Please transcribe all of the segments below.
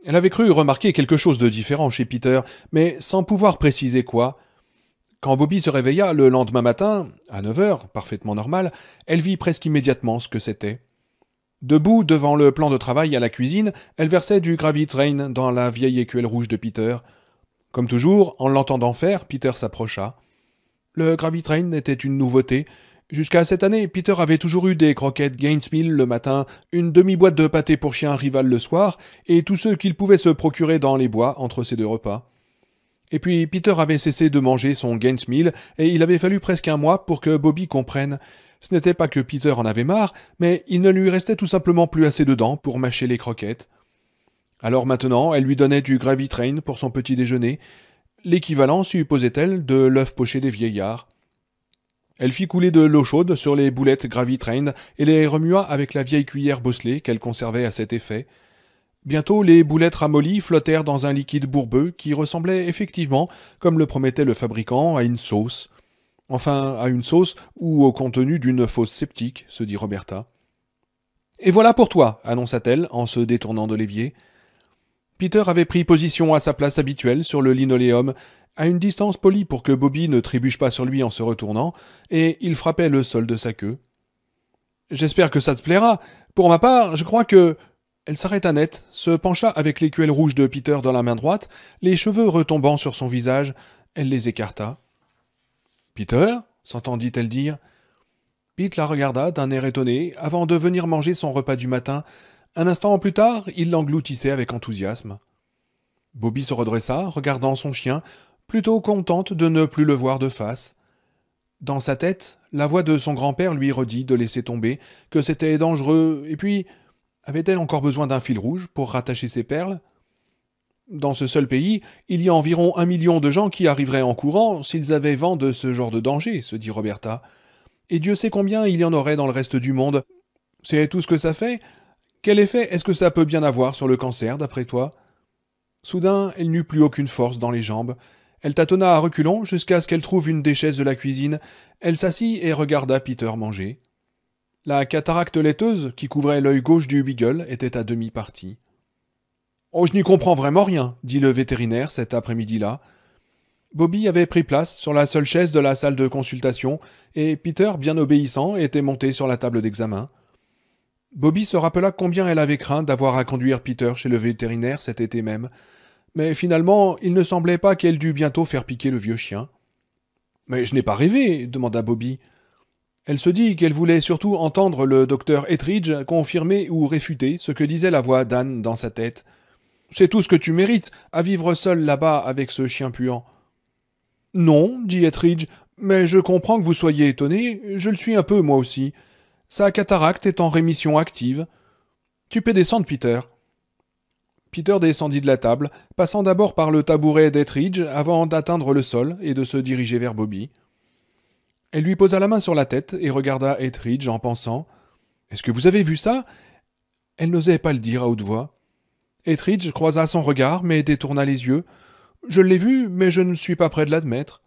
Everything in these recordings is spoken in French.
Elle avait cru remarquer quelque chose de différent chez Peter, mais sans pouvoir préciser quoi. Quand Bobby se réveilla le lendemain matin, à 9 heures, parfaitement normal, elle vit presque immédiatement ce que c'était. Debout devant le plan de travail à la cuisine, elle versait du Gravitrain dans la vieille écuelle rouge de Peter. Comme toujours, en l'entendant faire, Peter s'approcha. Le Gravitrain était une nouveauté. Jusqu'à cette année, Peter avait toujours eu des croquettes Gainesmill le matin, une demi-boîte de pâté pour chien rival le soir, et tout ce qu'il pouvait se procurer dans les bois entre ces deux repas. Et puis Peter avait cessé de manger son Gainesmill, et il avait fallu presque un mois pour que Bobby comprenne. Ce n'était pas que Peter en avait marre, mais il ne lui restait tout simplement plus assez de dents pour mâcher les croquettes. Alors maintenant, elle lui donnait du Gravitrain pour son petit déjeuner, l'équivalent, supposait-elle, de l'œuf poché des vieillards. Elle fit couler de l'eau chaude sur les boulettes Gravitrain et les remua avec la vieille cuillère bosselée qu'elle conservait à cet effet. Bientôt, les boulettes ramollies flottèrent dans un liquide bourbeux qui ressemblait effectivement, comme le promettait le fabricant, à une sauce. Enfin, à une sauce ou au contenu d'une fosse septique, se dit Roberta. Et voilà pour toi, annonça-t-elle en se détournant de l'évier. Peter avait pris position à sa place habituelle sur le linoléum, à une distance polie pour que Bobby ne trébuche pas sur lui en se retournant, et il frappait le sol de sa queue. J'espère que ça te plaira. Pour ma part, je crois que. Elle s'arrêta net, se pencha avec l'écuelle rouge de Peter dans la main droite, les cheveux retombant sur son visage, elle les écarta. Peter s'entendit-elle dire. Pete la regarda d'un air étonné avant de venir manger son repas du matin. Un instant plus tard, il l'engloutissait avec enthousiasme. Bobby se redressa, regardant son chien, plutôt contente de ne plus le voir de face. Dans sa tête, la voix de son grand-père lui redit de laisser tomber, que c'était dangereux, et puis avait-elle encore besoin d'un fil rouge pour rattacher ses perles? Dans ce seul pays, il y a environ 1 million de gens qui arriveraient en courant s'ils avaient vent de ce genre de danger, se dit Roberta. Et Dieu sait combien il y en aurait dans le reste du monde. C'est tout ce que ça fait? Quel effet est-ce que ça peut bien avoir sur le cancer, d'après toi? Soudain, elle n'eut plus aucune force dans les jambes. Elle tâtonna à reculons jusqu'à ce qu'elle trouve une des chaises de la cuisine. Elle s'assit et regarda Peter manger. La cataracte laiteuse qui couvrait l'œil gauche du Beagle était à demi partie. Oh, je n'y comprends vraiment rien, dit le vétérinaire cet après-midi-là. Bobby avait pris place sur la seule chaise de la salle de consultation, et Peter, bien obéissant, était monté sur la table d'examen. Bobby se rappela combien elle avait craint d'avoir à conduire Peter chez le vétérinaire cet été même, mais finalement, il ne semblait pas qu'elle dût bientôt faire piquer le vieux chien. Mais je n'ai pas rêvé, demanda Bobby. Elle se dit qu'elle voulait surtout entendre le docteur Ettridge confirmer ou réfuter ce que disait la voix d'Anne dans sa tête. C'est tout ce que tu mérites, à vivre seul là-bas avec ce chien puant. Non, dit Ettridge, mais je comprends que vous soyez étonné, je le suis un peu moi aussi. Sa cataracte est en rémission active. Tu peux descendre, Peter. Peter descendit de la table, passant d'abord par le tabouret d'Ettridge avant d'atteindre le sol et de se diriger vers Bobby. Elle lui posa la main sur la tête et regarda Ettridge en pensant. Est-ce que vous avez vu ça? Elle n'osait pas le dire à haute voix. Ettridge croisa son regard, mais détourna les yeux. Je l'ai vu, mais je ne suis pas prêt de l'admettre.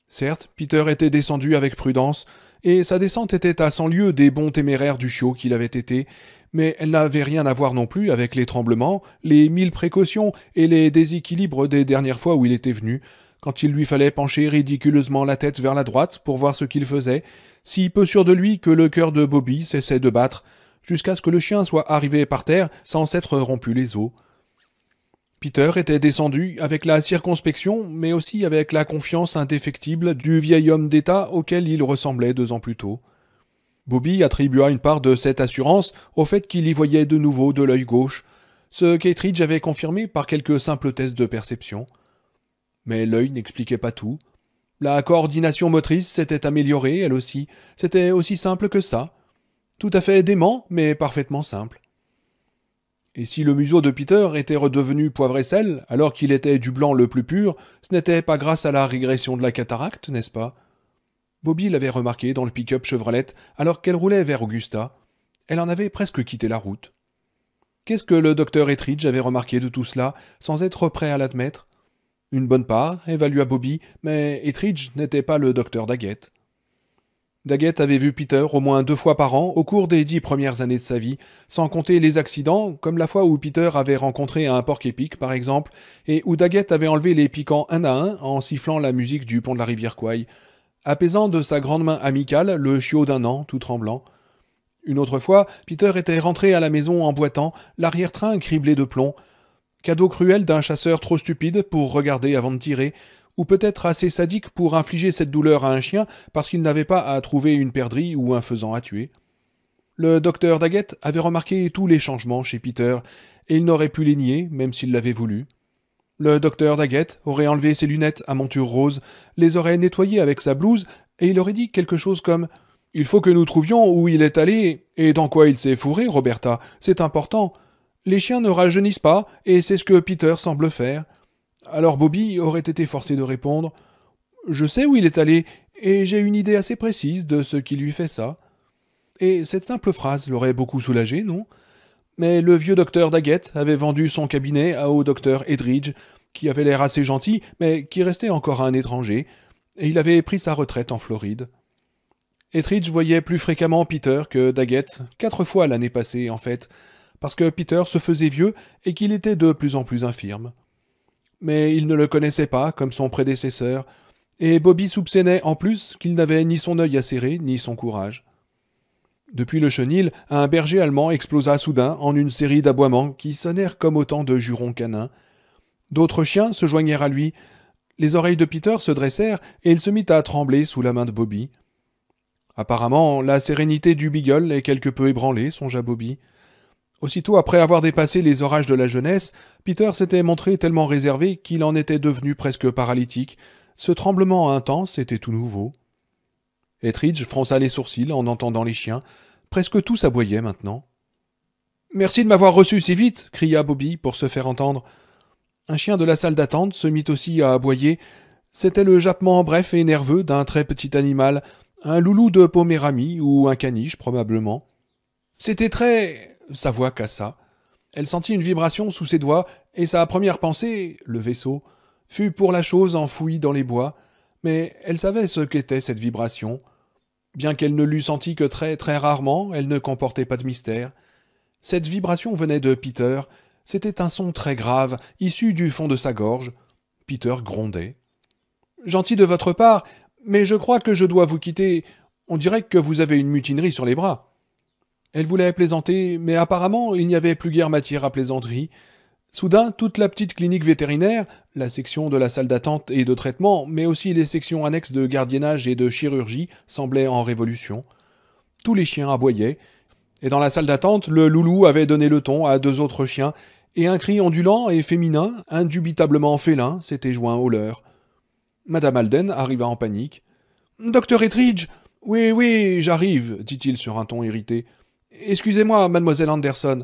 Certes, Peter était descendu avec prudence, et sa descente était à 100 lieues des bons téméraires du chiot qu'il avait été, mais elle n'avait rien à voir non plus avec les tremblements, les 1000 précautions et les déséquilibres des dernières fois où il était venu, quand il lui fallait pencher ridiculeusement la tête vers la droite pour voir ce qu'il faisait, si peu sûr de lui que le cœur de Bobby cessait de battre, jusqu'à ce que le chien soit arrivé par terre sans s'être rompu les os. Peter était descendu avec la circonspection, mais aussi avec la confiance indéfectible du vieil homme d'État auquel il ressemblait 2 ans plus tôt. Bobby attribua une part de cette assurance au fait qu'il y voyait de nouveau de l'œil gauche, ce qu'Ettridge avait confirmé par quelques simples tests de perception. Mais l'œil n'expliquait pas tout. La coordination motrice s'était améliorée, elle aussi. C'était aussi simple que ça. Tout à fait dément, mais parfaitement simple. Et si le museau de Peter était redevenu poivre et sel, alors qu'il était du blanc le plus pur, ce n'était pas grâce à la régression de la cataracte, n'est-ce pas? Bobby l'avait remarqué dans le pick-up Chevrolet alors qu'elle roulait vers Augusta. Elle en avait presque quitté la route. Qu'est-ce que le docteur Ettridge avait remarqué de tout cela, sans être prêt à l'admettre? Une bonne part, évalua Bobby, mais Ettridge n'était pas le docteur Daggett. Daggett avait vu Peter au moins 2 fois par an au cours des 10 premières années de sa vie, sans compter les accidents, comme la fois où Peter avait rencontré un porc-épic par exemple, et où Daggett avait enlevé les piquants un à un en sifflant la musique du pont de la rivière Kwai, apaisant de sa grande main amicale le chiot d'un an tout tremblant. Une autre fois, Peter était rentré à la maison en boitant, l'arrière-train criblé de plomb, cadeau cruel d'un chasseur trop stupide pour regarder avant de tirer, ou peut-être assez sadique pour infliger cette douleur à un chien parce qu'il n'avait pas à trouver une perdrix ou un faisan à tuer. Le docteur Daggett avait remarqué tous les changements chez Peter, et il n'aurait pu les nier, même s'il l'avait voulu. Le docteur Daggett aurait enlevé ses lunettes à monture rose, les aurait nettoyées avec sa blouse, et il aurait dit quelque chose comme « Il faut que nous trouvions où il est allé, et dans quoi il s'est fourré, Roberta, c'est important. Les chiens ne rajeunissent pas, et c'est ce que Peter semble faire. » Alors Bobby aurait été forcé de répondre « Je sais où il est allé, et j'ai une idée assez précise de ce qui lui fait ça. » Et cette simple phrase l'aurait beaucoup soulagé, non? Mais le vieux docteur Daggett avait vendu son cabinet au docteur Edridge, qui avait l'air assez gentil, mais qui restait encore un étranger, et il avait pris sa retraite en Floride. Edridge voyait plus fréquemment Peter que Daggett, 4 fois l'année passée en fait, parce que Peter se faisait vieux et qu'il était de plus en plus infirme. Mais il ne le connaissait pas comme son prédécesseur, et Bobby soupçonnait en plus qu'il n'avait ni son œil acéré ni son courage. Depuis le chenil, un berger allemand explosa soudain en une série d'aboiements qui sonnèrent comme autant de jurons canins. D'autres chiens se joignèrent à lui. Les oreilles de Peter se dressèrent et il se mit à trembler sous la main de Bobby. Apparemment, la sérénité du Beagle est quelque peu ébranlée, songea Bobby. Aussitôt après avoir dépassé les orages de la jeunesse, Peter s'était montré tellement réservé qu'il en était devenu presque paralytique. Ce tremblement intense était tout nouveau. Ettridge fronça les sourcils en entendant les chiens. Presque tous aboyaient maintenant. « Merci de m'avoir reçu si vite !» cria Bobby pour se faire entendre. Un chien de la salle d'attente se mit aussi à aboyer. C'était le jappement bref et nerveux d'un très petit animal, un loulou de Poméranie ou un caniche probablement. C'était très... Sa voix cassa. Elle sentit une vibration sous ses doigts, et sa première pensée, le vaisseau, fut pour la chose enfouie dans les bois, mais elle savait ce qu'était cette vibration. Bien qu'elle ne l'eût sentie que très très rarement, elle ne comportait pas de mystère. Cette vibration venait de Peter. C'était un son très grave, issu du fond de sa gorge. Peter grondait. « Gentil de votre part, mais je crois que je dois vous quitter. On dirait que vous avez une mutinerie sur les bras. » Elle voulait plaisanter, mais apparemment il n'y avait plus guère matière à plaisanterie. Soudain, toute la petite clinique vétérinaire, la section de la salle d'attente et de traitement, mais aussi les sections annexes de gardiennage et de chirurgie, semblaient en révolution. Tous les chiens aboyaient, et dans la salle d'attente, le loulou avait donné le ton à 2 autres chiens, et un cri ondulant et féminin, indubitablement félin, s'était joint au leur. Madame Alden arriva en panique. « Docteur Ettridge !»« Oui, oui, j'arrive, dit-il sur un ton irrité. Excusez-moi, mademoiselle Anderson. »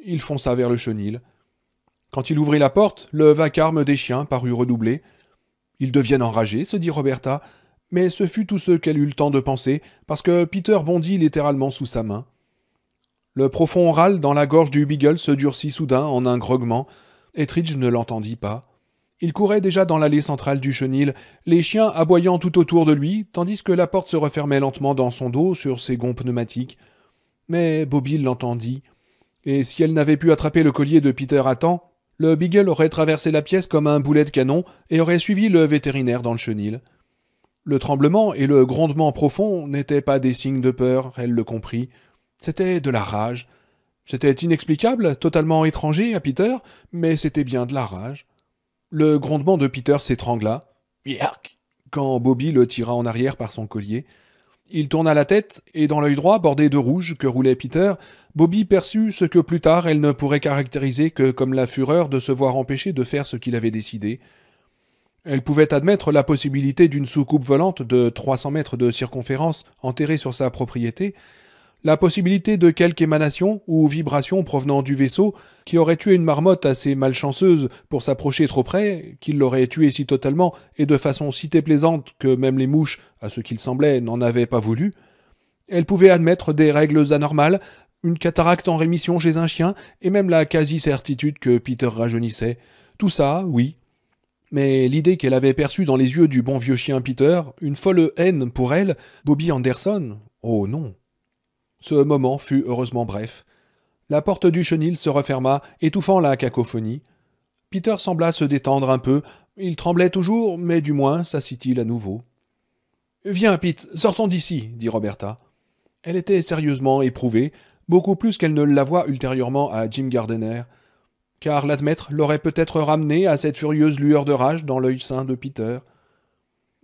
Il fonça vers le chenil. Quand il ouvrit la porte, le vacarme des chiens parut redoubler. « Ils deviennent enragés, se dit Roberta, mais ce fut tout ce qu'elle eut le temps de penser, parce que Peter bondit littéralement sous sa main. Le profond râle dans la gorge du Beagle se durcit soudain en un grognement. Ettridge ne l'entendit pas. Il courait déjà dans l'allée centrale du chenil, les chiens aboyant tout autour de lui, tandis que la porte se refermait lentement dans son dos sur ses gonds pneumatiques. Mais Bobby l'entendit, et si elle n'avait pu attraper le collier de Peter à temps, le Beagle aurait traversé la pièce comme un boulet de canon et aurait suivi le vétérinaire dans le chenil. Le tremblement et le grondement profond n'étaient pas des signes de peur, elle le comprit. C'était de la rage. C'était inexplicable, totalement étranger à Peter, mais c'était bien de la rage. Le grondement de Peter s'étrangla. Yark quand Bobby le tira en arrière par son collier. Il tourna la tête, et dans l'œil droit bordé de rouge que roulait Peter, Bobby perçut ce que plus tard elle ne pourrait caractériser que comme la fureur de se voir empêché de faire ce qu'il avait décidé. Elle pouvait admettre la possibilité d'une soucoupe volante de 300 mètres de circonférence enterrée sur sa propriété, la possibilité de quelque émanation ou vibration provenant du vaisseau qui aurait tué une marmotte assez malchanceuse pour s'approcher trop près, qui l'aurait tuée si totalement et de façon si déplaisante que même les mouches, à ce qu'il semblait, n'en avaient pas voulu. Elle pouvait admettre des règles anormales, une cataracte en rémission chez un chien, et même la quasi-certitude que Peter rajeunissait. Tout ça, oui. Mais l'idée qu'elle avait perçue dans les yeux du bon vieux chien Peter, une folle haine pour elle, Bobby Anderson, oh non. Ce moment fut heureusement bref. La porte du chenil se referma, étouffant la cacophonie. Peter sembla se détendre un peu. Il tremblait toujours, mais du moins s'assit-il à nouveau. Viens, Pete, sortons d'ici, dit Roberta. Elle était sérieusement éprouvée, beaucoup plus qu'elle ne l'avoua ultérieurement à Jim Gardiner, car l'admettre l'aurait peut-être ramené à cette furieuse lueur de rage dans l'œil sain de Peter.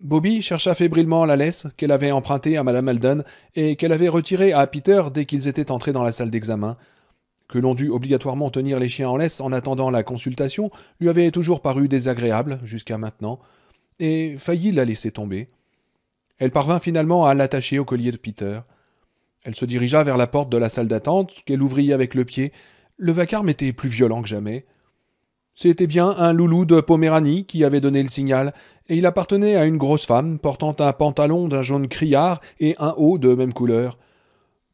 Bobby chercha fébrilement la laisse qu'elle avait empruntée à Madame Alden et qu'elle avait retirée à Peter dès qu'ils étaient entrés dans la salle d'examen. Que l'on dût obligatoirement tenir les chiens en laisse en attendant la consultation lui avait toujours paru désagréable jusqu'à maintenant, et faillit la laisser tomber. Elle parvint finalement à l'attacher au collier de Peter. Elle se dirigea vers la porte de la salle d'attente, qu'elle ouvrit avec le pied. Le vacarme était plus violent que jamais. C'était bien un loulou de Poméranie qui avait donné le signal, et il appartenait à une grosse femme portant un pantalon d'un jaune criard et un haut de même couleur.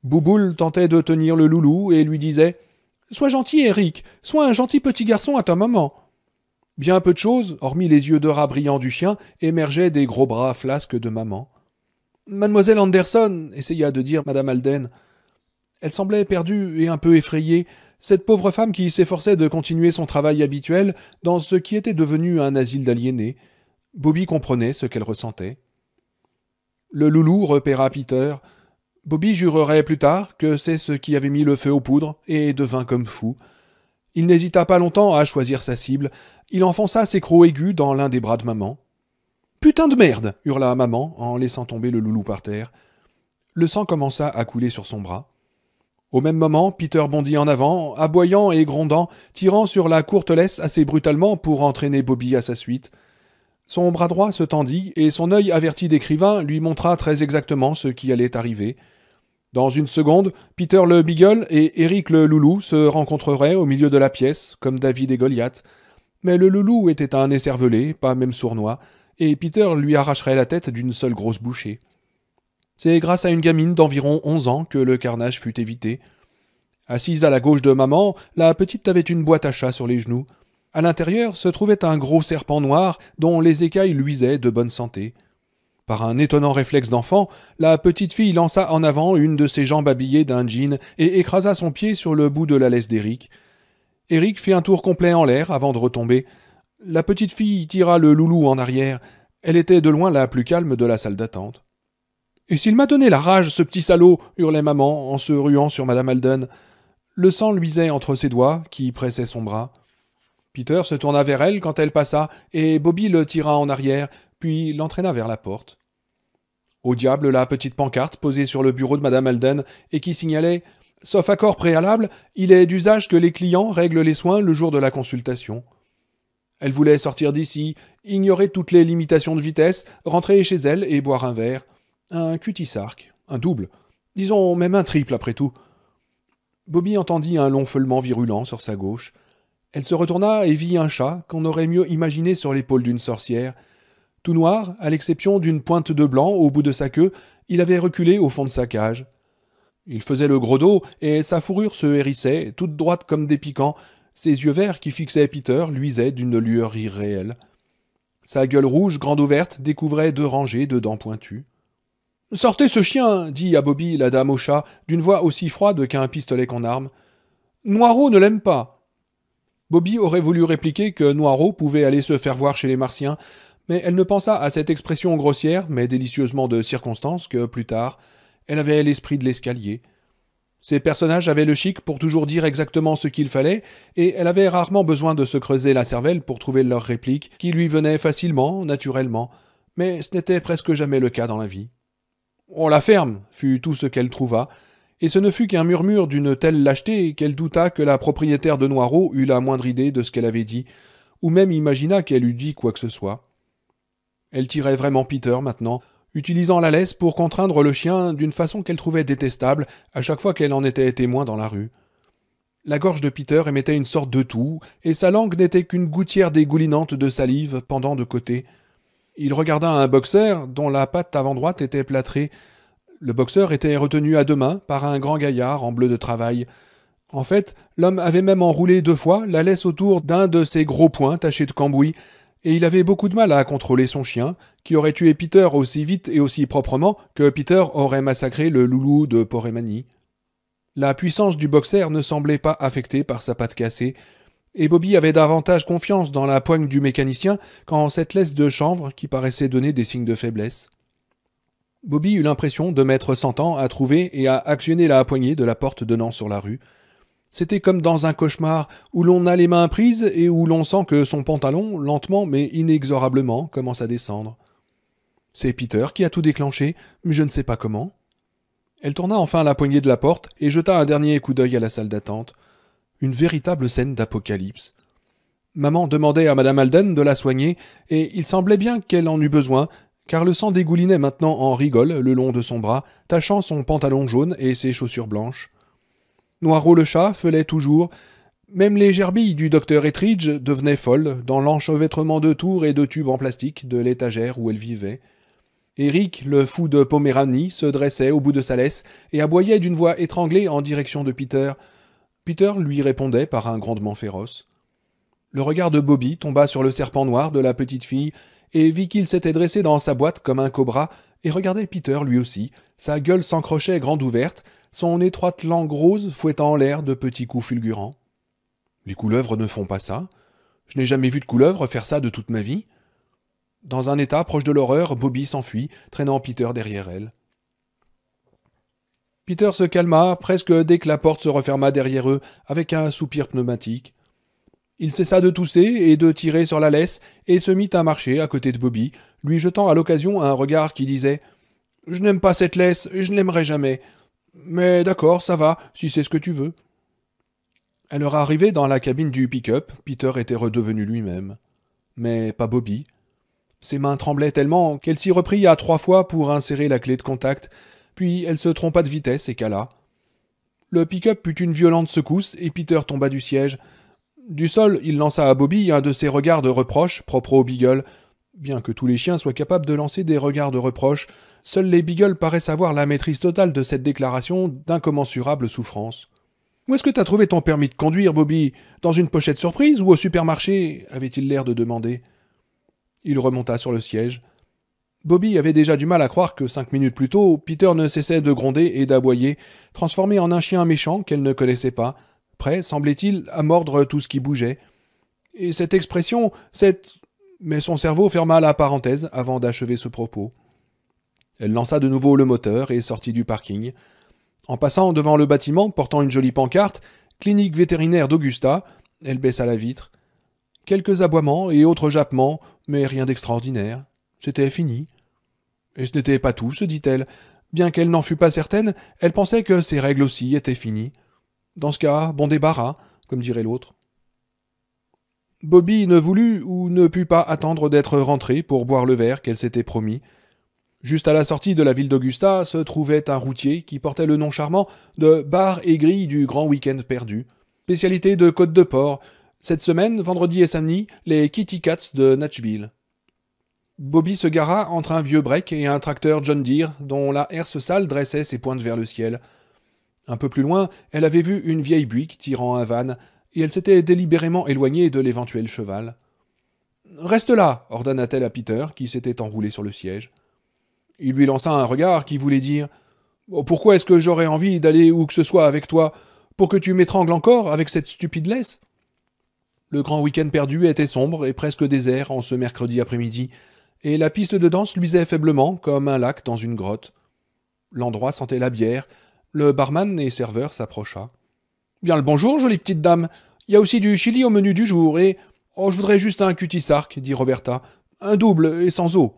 Bouboule tentait de tenir le loulou et lui disait « Sois gentil, Eric, sois un gentil petit garçon à ta maman !» Bien peu de choses, hormis les yeux de rat brillants du chien, émergeaient des gros bras flasques de maman. Mademoiselle Anderson, essaya de dire Madame Alden. Elle semblait perdue et un peu effrayée, cette pauvre femme qui s'efforçait de continuer son travail habituel dans ce qui était devenu un asile d'aliénés. Bobby comprenait ce qu'elle ressentait. Le loulou repéra Peter. Bobby jurerait plus tard que c'est ce qui avait mis le feu aux poudres et devint comme fou. Il n'hésita pas longtemps à choisir sa cible. Il enfonça ses crocs aigus dans l'un des bras de maman. « Putain de merde !» hurla maman en laissant tomber le loulou par terre. Le sang commença à couler sur son bras. Au même moment, Peter bondit en avant, aboyant et grondant, tirant sur la courte laisse assez brutalement pour entraîner Bobby à sa suite. Son bras droit se tendit, et son œil averti d'écrivain lui montra très exactement ce qui allait arriver. Dans une seconde, Peter le Beagle et Eric le Loulou se rencontreraient au milieu de la pièce, comme David et Goliath. Mais le Loulou était un écervelé, pas même sournois, et Peter lui arracherait la tête d'une seule grosse bouchée. C'est grâce à une gamine d'environ 11 ans que le carnage fut évité. Assise à la gauche de maman, la petite avait une boîte à chat sur les genoux. À l'intérieur se trouvait un gros serpent noir dont les écailles luisaient de bonne santé. Par un étonnant réflexe d'enfant, la petite fille lança en avant une de ses jambes habillées d'un jean et écrasa son pied sur le bout de la laisse d'Eric. Eric fit un tour complet en l'air avant de retomber. La petite fille tira le loulou en arrière. Elle était de loin la plus calme de la salle d'attente. « Et s'il m'a donné la rage, ce petit salaud !» hurlait maman en se ruant sur Madame Alden. Le sang luisait entre ses doigts, qui pressaient son bras. Peter se tourna vers elle quand elle passa, et Bobby le tira en arrière, puis l'entraîna vers la porte. Au diable la petite pancarte posée sur le bureau de Madame Alden et qui signalait « Sauf accord préalable, il est d'usage que les clients règlent les soins le jour de la consultation ». Elle voulait sortir d'ici, ignorer toutes les limitations de vitesse, rentrer chez elle et boire un verre. Un cul-de-sac, un double, disons même un triple après tout. Bobby entendit un long feulement virulent sur sa gauche. Elle se retourna et vit un chat qu'on aurait mieux imaginé sur l'épaule d'une sorcière. Tout noir, à l'exception d'une pointe de blanc au bout de sa queue, il avait reculé au fond de sa cage. Il faisait le gros dos et sa fourrure se hérissait, toute droite comme des piquants. Ses yeux verts qui fixaient Peter luisaient d'une lueur irréelle. Sa gueule rouge, grande ouverte, découvrait 2 rangées de dents pointues. « Sortez ce chien !» dit à Bobby la dame au chat, d'une voix aussi froide qu'un pistolet qu'on arme. « Noirot ne l'aime pas !» Bobby aurait voulu répliquer que Noirot pouvait aller se faire voir chez les Martiens, mais elle ne pensa à cette expression grossière, mais délicieusement de circonstance, que, plus tard, elle avait l'esprit de l'escalier. Ces personnages avaient le chic pour toujours dire exactement ce qu'il fallait, et elle avait rarement besoin de se creuser la cervelle pour trouver leurs répliques, qui lui venaient facilement, naturellement, mais ce n'était presque jamais le cas dans la vie. « On la ferme !» fut tout ce qu'elle trouva, et ce ne fut qu'un murmure d'une telle lâcheté qu'elle douta que la propriétaire de Noirot eût la moindre idée de ce qu'elle avait dit, ou même imagina qu'elle eût dit quoi que ce soit. Elle tirait vraiment Peter maintenant, utilisant la laisse pour contraindre le chien d'une façon qu'elle trouvait détestable à chaque fois qu'elle en était témoin dans la rue. La gorge de Peter émettait une sorte de toux, et sa langue n'était qu'une gouttière dégoulinante de salive pendant de côté. Il regarda un boxeur dont la patte avant droite était plâtrée. Le boxeur était retenu à 2 mains par un grand gaillard en bleu de travail. En fait, l'homme avait même enroulé 2 fois la laisse autour d'un de ses gros poings tachés de cambouis, et il avait beaucoup de mal à contrôler son chien, qui aurait tué Peter aussi vite et aussi proprement que Peter aurait massacré le loulou de Porémanie. La puissance du boxer ne semblait pas affectée par sa patte cassée, et Bobby avait davantage confiance dans la poigne du mécanicien qu'en cette laisse de chanvre qui paraissait donner des signes de faiblesse. Bobby eut l'impression de mettre 100 ans à trouver et à actionner la poignée de la porte donnant sur la rue. C'était comme dans un cauchemar où l'on a les mains prises et où l'on sent que son pantalon, lentement mais inexorablement, commence à descendre. C'est Peter qui a tout déclenché, mais je ne sais pas comment. Elle tourna enfin la poignée de la porte et jeta un dernier coup d'œil à la salle d'attente. Une véritable scène d'apocalypse. Maman demandait à Madame Alden de la soigner, et il semblait bien qu'elle en eût besoin, car le sang dégoulinait maintenant en rigole le long de son bras, tachant son pantalon jaune et ses chaussures blanches. Noirot le chat feulait toujours. Même les gerbilles du docteur Ettridge devenaient folles dans l'enchevêtrement de tours et de tubes en plastique de l'étagère où elle vivait. Eric, le fou de Poméranie, se dressait au bout de sa laisse et aboyait d'une voix étranglée en direction de Peter. Peter lui répondait par un grondement féroce. Le regard de Bobby tomba sur le serpent noir de la petite fille et vit qu'il s'était dressé dans sa boîte comme un cobra et regardait Peter lui aussi. Sa gueule s'encrochait grande ouverte, son étroite langue rose fouettant en l'air de petits coups fulgurants. Les couleuvres ne font pas ça. Je n'ai jamais vu de couleuvre faire ça de toute ma vie. Dans un état proche de l'horreur, Bobby s'enfuit, traînant Peter derrière elle. Peter se calma presque dès que la porte se referma derrière eux, avec un soupir pneumatique. Il cessa de tousser et de tirer sur la laisse et se mit à marcher à côté de Bobby, lui jetant à l'occasion un regard qui disait « Je n'aime pas cette laisse, je ne l'aimerai jamais. Mais d'accord, ça va, si c'est ce que tu veux. » À leur arrivée dans la cabine du pick-up, Peter était redevenu lui-même. Mais pas Bobby. Ses mains tremblaient tellement qu'elle s'y reprit à 3 fois pour insérer la clé de contact, puis elle se trompa de vitesse et cala. Le pick-up eut une violente secousse et Peter tomba du siège. Du sol, il lança à Bobby un de ces regards de reproche propres aux beagles. Bien que tous les chiens soient capables de lancer des regards de reproche, seuls les beagles paraissent avoir la maîtrise totale de cette déclaration d'incommensurable souffrance. « Où est-ce que t'as trouvé ton permis de conduire, Bobby ? Dans une pochette surprise ou au supermarché ?» avait-il l'air de demander. Il remonta sur le siège. Bobby avait déjà du mal à croire que 5 minutes plus tôt, Peter ne cessait de gronder et d'aboyer, transformé en un chien méchant qu'elle ne connaissait pas, prêt, semblait-il, à mordre tout ce qui bougeait. Et cette expression, Mais son cerveau ferma la parenthèse avant d'achever ce propos. Elle lança de nouveau le moteur et sortit du parking. En passant devant le bâtiment portant une jolie pancarte « Clinique vétérinaire d'Augusta », elle baissa la vitre. Quelques aboiements et autres jappements, mais rien d'extraordinaire. C'était fini. Et ce n'était pas tout, se dit-elle. Bien qu'elle n'en fût pas certaine, elle pensait que ses règles aussi étaient finies. Dans ce cas, bon débarras, comme dirait l'autre. Bobby ne voulut ou ne put pas attendre d'être rentrée pour boire le verre qu'elle s'était promis. Juste à la sortie de la ville d'Augusta se trouvait un routier qui portait le nom charmant de bar et grille du grand week-end perdu. Spécialité de côte de porc. Cette semaine, vendredi et samedi, les Kitty Cats de Nashville. Bobby se gara entre un vieux break et un tracteur John Deere dont la herse sale dressait ses pointes vers le ciel. Un peu plus loin, elle avait vu une vieille Buick tirant un van, et elle s'était délibérément éloignée de l'éventuel cheval. « Reste là !» ordonna-t-elle à Peter, qui s'était enroulé sur le siège. Il lui lança un regard qui voulait dire « Pourquoi est-ce que j'aurais envie d'aller où que ce soit avec toi ? Pour que tu m'étrangles encore avec cette stupide laisse ?» Le grand week-end perdu était sombre et presque désert en ce mercredi après-midi, et la piste de danse luisait faiblement comme un lac dans une grotte. L'endroit sentait la bière. Le barman et serveur s'approcha. « Bien le bonjour, jolie petite dame. Il y a aussi du chili au menu du jour et... Oh, je voudrais juste un cutie-sark, dit Roberta. Un double et sans eau. »«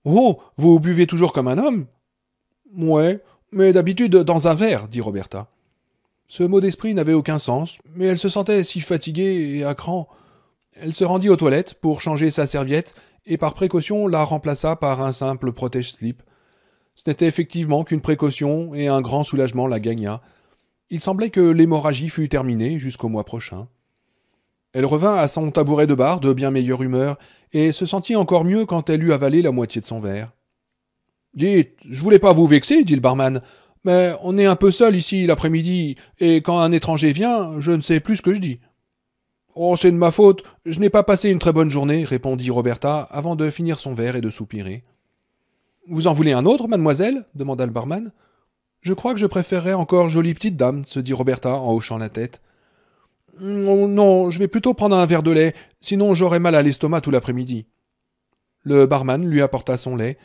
Oh, vous buvez toujours comme un homme ?»« Ouais, mais d'habitude dans un verre, dit Roberta. » Ce mot d'esprit n'avait aucun sens, mais elle se sentait si fatiguée et à cran. Elle se rendit aux toilettes pour changer sa serviette et par précaution la remplaça par un simple protège-slip. Ce n'était effectivement qu'une précaution et un grand soulagement la gagna. Il semblait que l'hémorragie fût terminée jusqu'au mois prochain. Elle revint à son tabouret de bar de bien meilleure humeur et se sentit encore mieux quand elle eut avalé la moitié de son verre. « Dites, je voulais pas vous vexer, dit le barman, mais on est un peu seul ici l'après-midi et quand un étranger vient, je ne sais plus ce que je dis. » Oh, c'est de ma faute, je n'ai pas passé une très bonne journée, répondit Roberta, avant de finir son verre et de soupirer. Vous en voulez un autre, mademoiselle demanda le barman. Je crois que je préférerais encore jolie petite dame, se dit Roberta en hochant la tête. Oh, non, je vais plutôt prendre un verre de lait, sinon j'aurai mal à l'estomac tout l'après-midi. Le barman lui apporta son lait.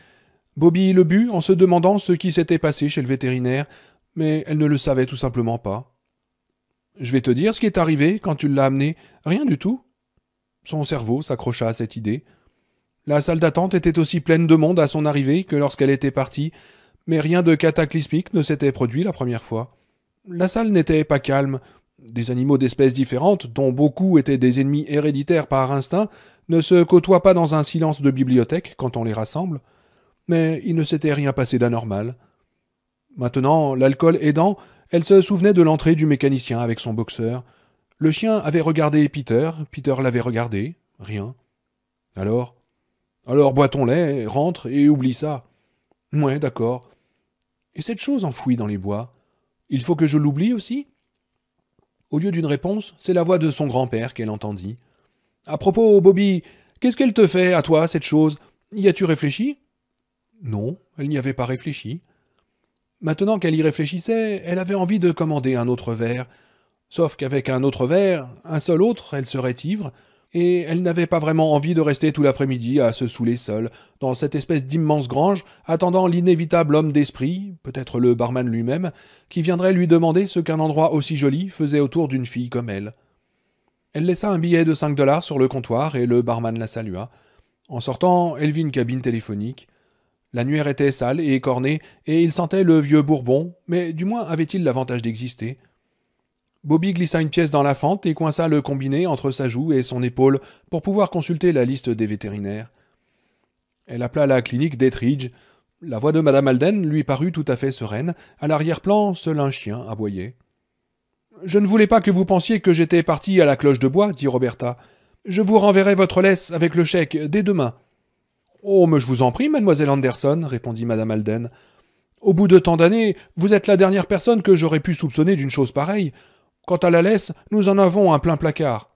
Bobby le but en se demandant ce qui s'était passé chez le vétérinaire, mais elle ne le savait tout simplement pas. Je vais te dire ce qui est arrivé quand tu l'as amené. Rien du tout. Son cerveau s'accrocha à cette idée. La salle d'attente était aussi pleine de monde à son arrivée que lorsqu'elle était partie, mais rien de cataclysmique ne s'était produit la première fois. La salle n'était pas calme. Des animaux d'espèces différentes, dont beaucoup étaient des ennemis héréditaires par instinct, ne se côtoient pas dans un silence de bibliothèque quand on les rassemble. Mais il ne s'était rien passé d'anormal. Maintenant, l'alcool aidant, elle se souvenait de l'entrée du mécanicien avec son boxeur. Le chien avait regardé Peter, Peter l'avait regardé, rien. Alors bois ton lait, rentre et oublie ça. Ouais, d'accord. Et cette chose enfouie dans les bois, il faut que je l'oublie aussi? Au lieu d'une réponse, c'est la voix de son grand-père qu'elle entendit. À propos, Bobby, qu'est-ce qu'elle te fait, à toi, cette chose? Y as-tu réfléchi? Non, elle n'y avait pas réfléchi. Maintenant qu'elle y réfléchissait, elle avait envie de commander un autre verre. Sauf qu'avec un autre verre, un seul autre, elle serait ivre, et elle n'avait pas vraiment envie de rester tout l'après-midi à se saouler seule, dans cette espèce d'immense grange, attendant l'inévitable homme d'esprit, peut-être le barman lui-même, qui viendrait lui demander ce qu'un endroit aussi joli faisait autour d'une fille comme elle. Elle laissa un billet de 5 $ sur le comptoir et le barman la salua. En sortant, elle vit une cabine téléphonique. L'annuaire était sale et écorné, et il sentait le vieux Bourbon, mais du moins avait-il l'avantage d'exister. Bobby glissa une pièce dans la fente et coinça le combiné entre sa joue et son épaule pour pouvoir consulter la liste des vétérinaires. Elle appela la clinique d'Ettridge. La voix de Madame Alden lui parut tout à fait sereine. À l'arrière-plan, seul un chien aboyait. « Je ne voulais pas que vous pensiez que j'étais parti à la cloche de bois, dit Roberta. Je vous renverrai votre laisse avec le chèque dès demain. Oh, mais je vous en prie, mademoiselle Anderson, répondit Madame Alden. Au bout de tant d'années, vous êtes la dernière personne que j'aurais pu soupçonner d'une chose pareille. Quant à la laisse, nous en avons un plein placard.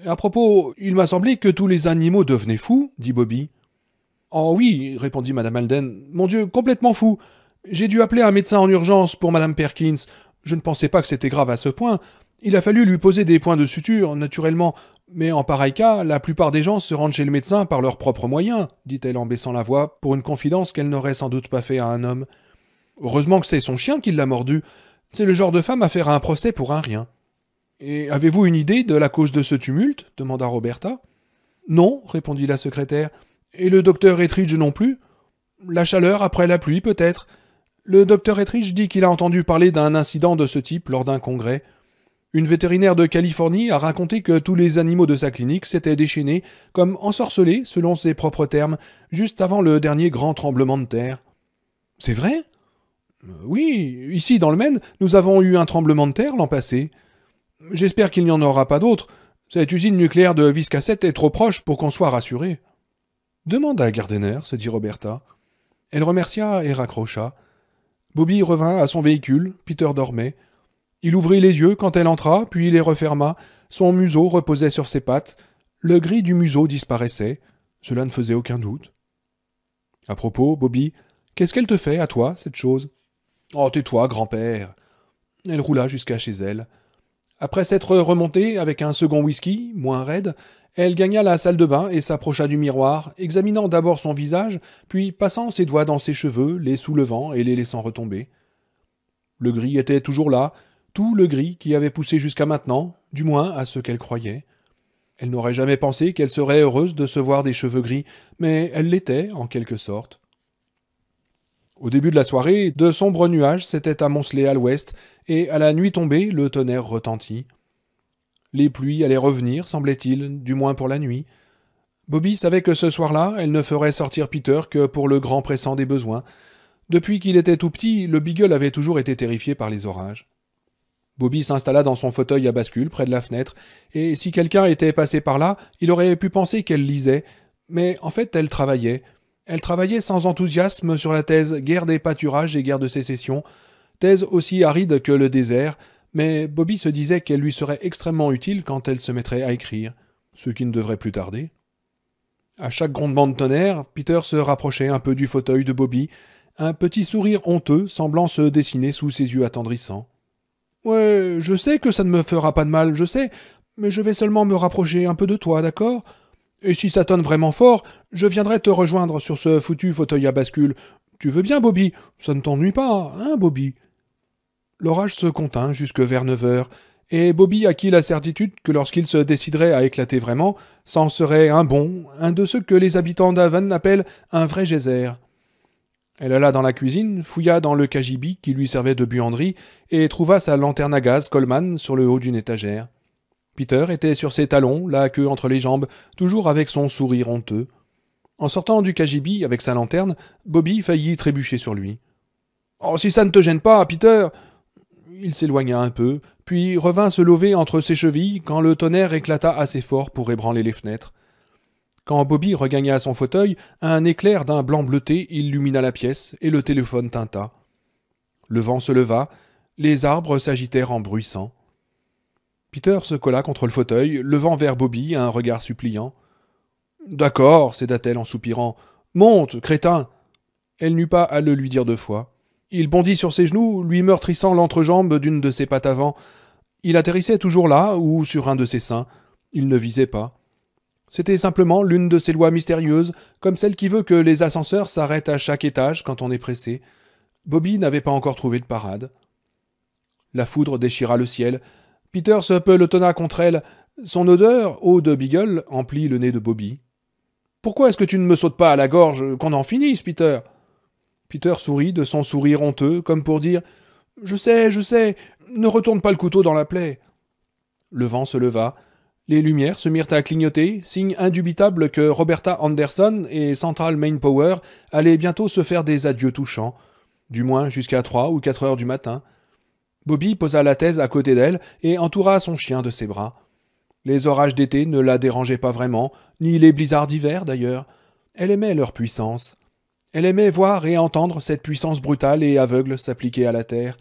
À propos, il m'a semblé que tous les animaux devenaient fous, dit Bobby. Oh oui, répondit Madame Alden. Mon Dieu, complètement fou. J'ai dû appeler un médecin en urgence pour Madame Perkins. Je ne pensais pas que c'était grave à ce point. Il a fallu lui poser des points de suture, naturellement. Mais en pareil cas, la plupart des gens se rendent chez le médecin par leurs propres moyens, dit-elle en baissant la voix, pour une confidence qu'elle n'aurait sans doute pas fait à un homme. Heureusement que c'est son chien qui l'a mordu. C'est le genre de femme à faire un procès pour un rien. Et avez-vous une idée de la cause de ce tumulte demanda Roberta. Non, répondit la secrétaire. Et le docteur Ettridge non plus? La chaleur après la pluie, peut-être. Le docteur Ettridge dit qu'il a entendu parler d'un incident de ce type lors d'un congrès. Une vétérinaire de Californie a raconté que tous les animaux de sa clinique s'étaient déchaînés, comme ensorcelés, selon ses propres termes, juste avant le dernier grand tremblement de terre. C'est vrai? Oui, ici dans le Maine, nous avons eu un tremblement de terre l'an passé. J'espère qu'il n'y en aura pas d'autres. Cette usine nucléaire de Viscasset est trop proche pour qu'on soit rassuré. Demande à Gardiner, se dit Roberta. Elle remercia et raccrocha. Bobby revint à son véhicule, Peter dormait. Il ouvrit les yeux quand elle entra, puis les referma. Son museau reposait sur ses pattes. Le gris du museau disparaissait. Cela ne faisait aucun doute. À propos, Bobby, qu'est-ce qu'elle te fait, à toi, cette chose? Oh, tais-toi, grand-père. Elle roula jusqu'à chez elle. Après s'être remontée avec un second whisky, moins raide, elle gagna la salle de bain et s'approcha du miroir, examinant d'abord son visage, puis passant ses doigts dans ses cheveux, les soulevant et les laissant retomber. Le gris était toujours là, tout le gris qui avait poussé jusqu'à maintenant, du moins à ce qu'elle croyait. Elle n'aurait jamais pensé qu'elle serait heureuse de se voir des cheveux gris, mais elle l'était, en quelque sorte. Au début de la soirée, de sombres nuages s'étaient amoncelés à l'ouest, et à la nuit tombée, le tonnerre retentit. Les pluies allaient revenir, semblait-il, du moins pour la nuit. Bobby savait que ce soir-là, elle ne ferait sortir Peter que pour le grand pressant des besoins. Depuis qu'il était tout petit, le Beagle avait toujours été terrifié par les orages. Bobby s'installa dans son fauteuil à bascule près de la fenêtre, et si quelqu'un était passé par là, il aurait pu penser qu'elle lisait, mais en fait elle travaillait. Elle travaillait sans enthousiasme sur la thèse « Guerre des pâturages et guerre de sécession », thèse aussi aride que le désert, mais Bobby se disait qu'elle lui serait extrêmement utile quand elle se mettrait à écrire, ce qui ne devrait plus tarder. À chaque grondement de tonnerre, Peter se rapprochait un peu du fauteuil de Bobby, un petit sourire honteux semblant se dessiner sous ses yeux attendrissants. « Ouais, je sais que ça ne me fera pas de mal, je sais, mais je vais seulement me rapprocher un peu de toi, d'accord ? Et si ça tonne vraiment fort, je viendrai te rejoindre sur ce foutu fauteuil à bascule. Tu veux bien, Bobby ? Ça ne t'ennuie pas, hein, Bobby ?» L'orage se contint jusque vers 9 heures, et Bobby acquit la certitude que lorsqu'il se déciderait à éclater vraiment, c'en serait un bon, un de ceux que les habitants d'Haven appellent un vrai geyser. Elle alla dans la cuisine, fouilla dans le cagibi qui lui servait de buanderie, et trouva sa lanterne à gaz Coleman sur le haut d'une étagère. Peter était sur ses talons, la queue entre les jambes, toujours avec son sourire honteux. En sortant du cagibi avec sa lanterne, Bobby faillit trébucher sur lui. « Oh, si ça ne te gêne pas, Peter !» Il s'éloigna un peu, puis revint se lever entre ses chevilles quand le tonnerre éclata assez fort pour ébranler les fenêtres. Quand Bobby regagna son fauteuil, un éclair d'un blanc bleuté illumina la pièce et le téléphone tinta. Le vent se leva, les arbres s'agitèrent en bruissant. Peter se colla contre le fauteuil, levant vers Bobby un regard suppliant. « D'accord, céda-t-elle en soupirant. « Monte, crétin !» Elle n'eut pas à le lui dire 2 fois. Il bondit sur ses genoux, lui meurtrissant l'entrejambe d'une de ses pattes avant. Il atterrissait toujours là, ou sur un de ses seins. Il ne visait pas. C'était simplement l'une de ces lois mystérieuses, comme celle qui veut que les ascenseurs s'arrêtent à chaque étage quand on est pressé. Bobby n'avait pas encore trouvé de parade. La foudre déchira le ciel. Peter se pelotonna contre elle. Son odeur, eau de Beagle, emplit le nez de Bobby. « Pourquoi est-ce que tu ne me sautes pas à la gorge, qu'on en finisse, Peter ?» Peter sourit de son sourire honteux, comme pour dire « Je sais, ne retourne pas le couteau dans la plaie. » Le vent se leva. Les lumières se mirent à clignoter, signe indubitable que Roberta Anderson et Central Main Power allaient bientôt se faire des adieux touchants, du moins jusqu'à 3 ou 4 heures du matin. Bobby posa la thèse à côté d'elle et entoura son chien de ses bras. Les orages d'été ne la dérangeaient pas vraiment, ni les blizzards d'hiver d'ailleurs. Elle aimait leur puissance. Elle aimait voir et entendre cette puissance brutale et aveugle s'appliquer à la terre.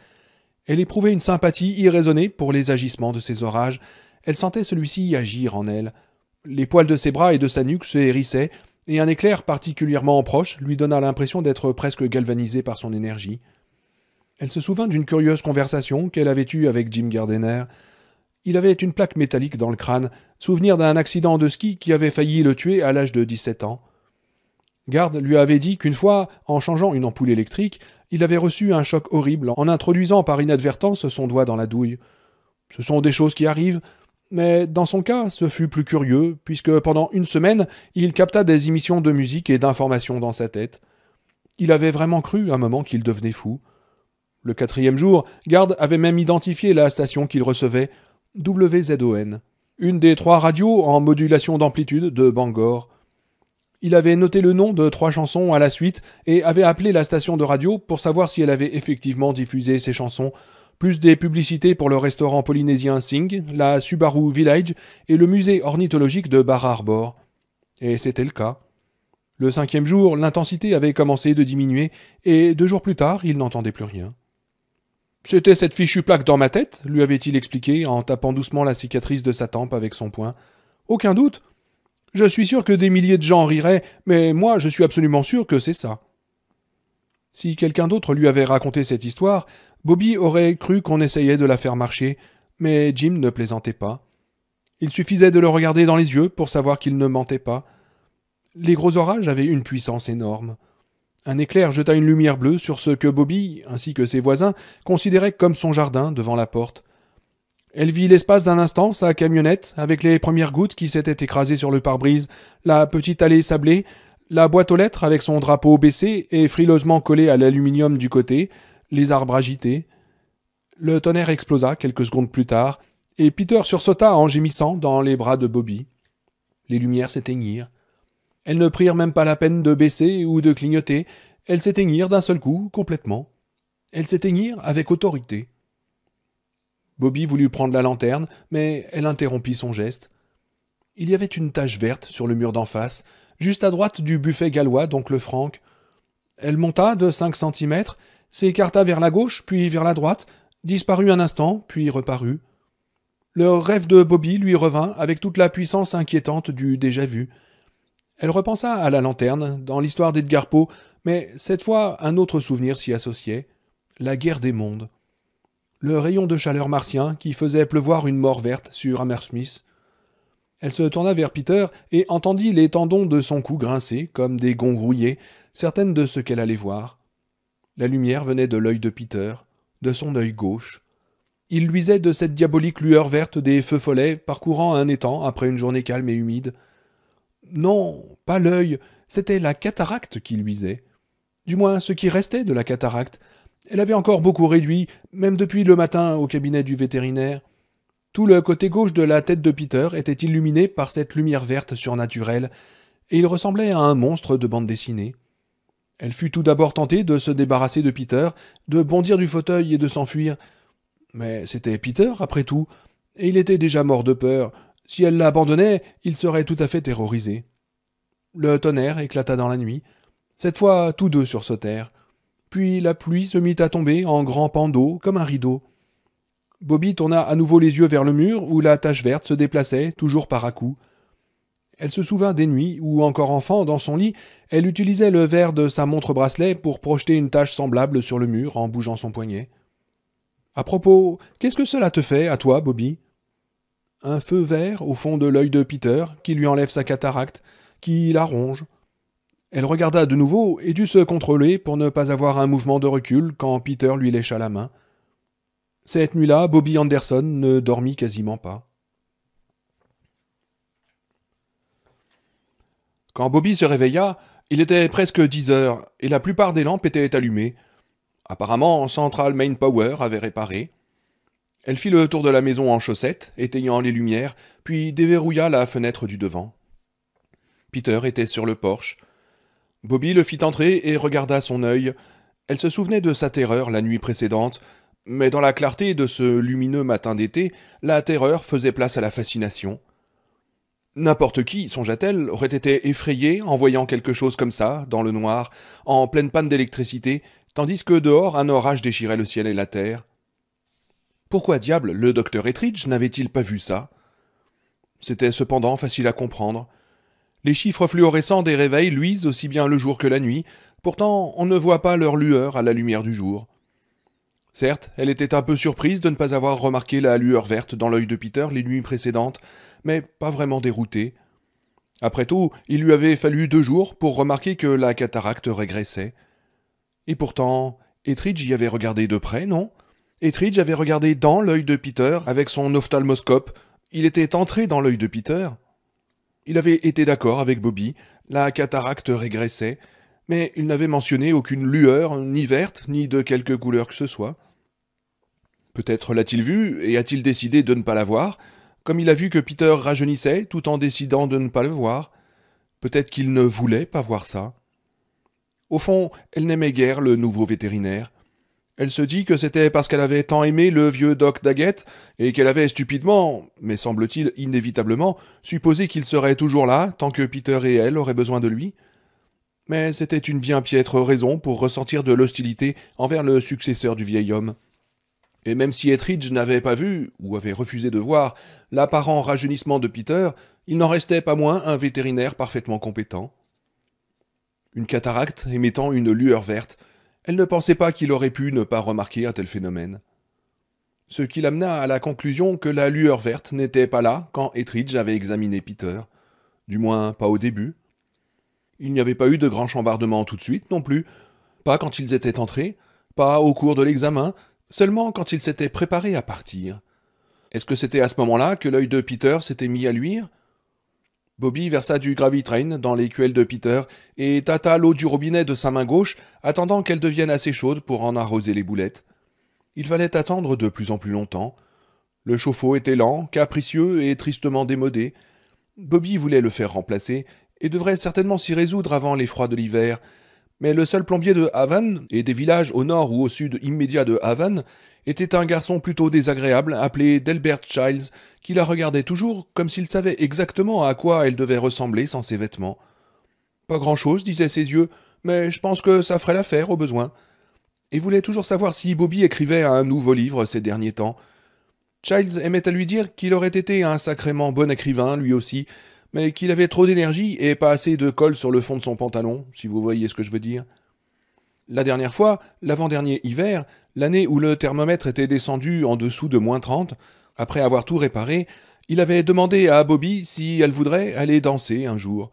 Elle éprouvait une sympathie irraisonnée pour les agissements de ces orages. Elle sentait celui-ci agir en elle. Les poils de ses bras et de sa nuque se hérissaient, et un éclair particulièrement proche lui donna l'impression d'être presque galvanisé par son énergie. Elle se souvint d'une curieuse conversation qu'elle avait eue avec Jim Gardiner. Il avait une plaque métallique dans le crâne, souvenir d'un accident de ski qui avait failli le tuer à l'âge de 17 ans. Gard lui avait dit qu'une fois, en changeant une ampoule électrique, il avait reçu un choc horrible en introduisant par inadvertance son doigt dans la douille. Ce sont des choses qui arrivent, mais dans son cas, ce fut plus curieux, puisque pendant 1 semaine, il capta des émissions de musique et d'informations dans sa tête. Il avait vraiment cru un moment qu'il devenait fou. Le 4e jour, Gard avait même identifié la station qu'il recevait, WZON, une des 3 radios en modulation d'amplitude de Bangor. Il avait noté le nom de 3 chansons à la suite et avait appelé la station de radio pour savoir si elle avait effectivement diffusé ces chansons, plus des publicités pour le restaurant polynésien Sing, la Subaru Village et le musée ornithologique de Bar Harbor. Et c'était le cas. Le 5e jour, l'intensité avait commencé de diminuer et 2 jours plus tard, il n'entendait plus rien. « C'était cette fichue plaque dans ma tête », lui avait-il expliqué en tapant doucement la cicatrice de sa tempe avec son poing. « Aucun doute. Je suis sûr que des milliers de gens riraient, mais moi je suis absolument sûr que c'est ça. » Si quelqu'un d'autre lui avait raconté cette histoire, Bobby aurait cru qu'on essayait de la faire marcher, mais Jim ne plaisantait pas. Il suffisait de le regarder dans les yeux pour savoir qu'il ne mentait pas. Les gros orages avaient une puissance énorme. Un éclair jeta une lumière bleue sur ce que Bobby, ainsi que ses voisins, considéraient comme son jardin devant la porte. Elle vit l'espace d'un instant sa camionnette, avec les premières gouttes qui s'étaient écrasées sur le pare-brise, la petite allée sablée, la boîte aux lettres avec son drapeau baissé et frileusement collé à l'aluminium du côté, les arbres agités. Le tonnerre explosa quelques secondes plus tard, et Peter sursauta en gémissant dans les bras de Bobby. Les lumières s'éteignirent. Elles ne prirent même pas la peine de baisser ou de clignoter, elles s'éteignirent d'un seul coup, complètement. Elles s'éteignirent avec autorité. Bobby voulut prendre la lanterne, mais elle interrompit son geste. Il y avait une tache verte sur le mur d'en face, juste à droite du buffet gallois d'oncle Frank. Elle monta de 5 centimètres, s'écarta vers la gauche, puis vers la droite, disparut un instant, puis reparut. Le rêve de Bobby lui revint avec toute la puissance inquiétante du déjà-vu. Elle repensa à la lanterne, dans l'histoire d'Edgar Poe, mais cette fois un autre souvenir s'y associait, la guerre des mondes. Le rayon de chaleur martien qui faisait pleuvoir une mort verte sur Hammersmith. Elle se tourna vers Peter et entendit les tendons de son cou grincer comme des gonds rouillés, certaine de ce qu'elle allait voir. La lumière venait de l'œil de Peter, de son œil gauche. Il luisait de cette diabolique lueur verte des feux follets parcourant un étang après une journée calme et humide. Non, pas l'œil, c'était la cataracte qui luisait. Du moins ce qui restait de la cataracte. Elle avait encore beaucoup réduit, même depuis le matin au cabinet du vétérinaire. Tout le côté gauche de la tête de Peter était illuminé par cette lumière verte surnaturelle, et il ressemblait à un monstre de bande dessinée. Elle fut tout d'abord tentée de se débarrasser de Peter, de bondir du fauteuil et de s'enfuir. Mais c'était Peter, après tout, et il était déjà mort de peur. Si elle l'abandonnait, il serait tout à fait terrorisé. Le tonnerre éclata dans la nuit. Cette fois, tous deux sursautèrent. Puis la pluie se mit à tomber en grands pans d'eau, comme un rideau. Bobby tourna à nouveau les yeux vers le mur où la tache verte se déplaçait, toujours par à-coups. Elle se souvint des nuits où, encore enfant, dans son lit, elle utilisait le verre de sa montre-bracelet pour projeter une tache semblable sur le mur en bougeant son poignet. « À propos, qu'est-ce que cela te fait, à toi, Bobby ?» Un feu vert au fond de l'œil de Peter, qui lui enlève sa cataracte, qui la ronge. Elle regarda de nouveau et dut se contrôler pour ne pas avoir un mouvement de recul quand Peter lui lécha la main. Cette nuit-là, Bobby Anderson ne dormit quasiment pas. Quand Bobby se réveilla, il était presque 10 heures et la plupart des lampes étaient allumées. Apparemment, Central Main Power avait réparé. Elle fit le tour de la maison en chaussettes, éteignant les lumières, puis déverrouilla la fenêtre du devant. Peter était sur le porche. Bobby le fit entrer et regarda son œil. Elle se souvenait de sa terreur la nuit précédente, mais dans la clarté de ce lumineux matin d'été, la terreur faisait place à la fascination. N'importe qui, songea-t-elle, aurait été effrayé en voyant quelque chose comme ça, dans le noir, en pleine panne d'électricité, tandis que dehors un orage déchirait le ciel et la terre. Pourquoi diable le docteur Ettridge n'avait-il pas vu ça? C'était cependant facile à comprendre. Les chiffres fluorescents des réveils luisent aussi bien le jour que la nuit, pourtant on ne voit pas leur lueur à la lumière du jour. Certes, elle était un peu surprise de ne pas avoir remarqué la lueur verte dans l'œil de Peter les nuits précédentes, mais pas vraiment déroutée. Après tout, il lui avait fallu 2 jours pour remarquer que la cataracte régressait. Et pourtant, Ettridge y avait regardé de près, non? Ettridge avait regardé dans l'œil de Peter avec son ophtalmoscope. Il était entré dans l'œil de Peter. Il avait été d'accord avec Bobby, la cataracte régressait, mais il n'avait mentionné aucune lueur, ni verte, ni de quelque couleur que ce soit. Peut-être l'a-t-il vue et a-t-il décidé de ne pas la voir, comme il a vu que Peter rajeunissait tout en décidant de ne pas le voir. Peut-être qu'il ne voulait pas voir ça. Au fond, elle n'aimait guère le nouveau vétérinaire. Elle se dit que c'était parce qu'elle avait tant aimé le vieux Doc Daggett et qu'elle avait stupidement, mais semble-t-il inévitablement, supposé qu'il serait toujours là tant que Peter et elle auraient besoin de lui. Mais c'était une bien piètre raison pour ressentir de l'hostilité envers le successeur du vieil homme. Et même si Ettridge n'avait pas vu, ou avait refusé de voir, l'apparent rajeunissement de Peter, il n'en restait pas moins un vétérinaire parfaitement compétent. Une cataracte émettant une lueur verte, elle ne pensait pas qu'il aurait pu ne pas remarquer un tel phénomène. Ce qui l'amena à la conclusion que la lueur verte n'était pas là quand Ettridge avait examiné Peter. Du moins, pas au début. Il n'y avait pas eu de grand chambardement tout de suite non plus, pas quand ils étaient entrés, pas au cours de l'examen, seulement quand ils s'étaient préparés à partir. Est-ce que c'était à ce moment-là que l'œil de Peter s'était mis à luire? Bobby versa du gravitrain dans l'écuelle de Peter et tâta l'eau du robinet de sa main gauche, attendant qu'elle devienne assez chaude pour en arroser les boulettes. Il fallait attendre de plus en plus longtemps. Le chauffe-eau était lent, capricieux et tristement démodé. Bobby voulait le faire remplacer et devrait certainement s'y résoudre avant les froids de l'hiver. Mais le seul plombier de Haven, et des villages au nord ou au sud immédiat de Haven, était un garçon plutôt désagréable appelé Delbert Childs, qui la regardait toujours comme s'il savait exactement à quoi elle devait ressembler sans ses vêtements. Pas grand-chose, disaient ses yeux, mais je pense que ça ferait l'affaire au besoin. et voulait toujours savoir si Bobby écrivait un nouveau livre ces derniers temps. Childs aimait à lui dire qu'il aurait été un sacrément bon écrivain, lui aussi, mais qu'il avait trop d'énergie et pas assez de colle sur le fond de son pantalon, si vous voyez ce que je veux dire. La dernière fois, l'avant-dernier hiver, l'année où le thermomètre était descendu en dessous de -30, après avoir tout réparé, il avait demandé à Bobby si elle voudrait aller danser un jour.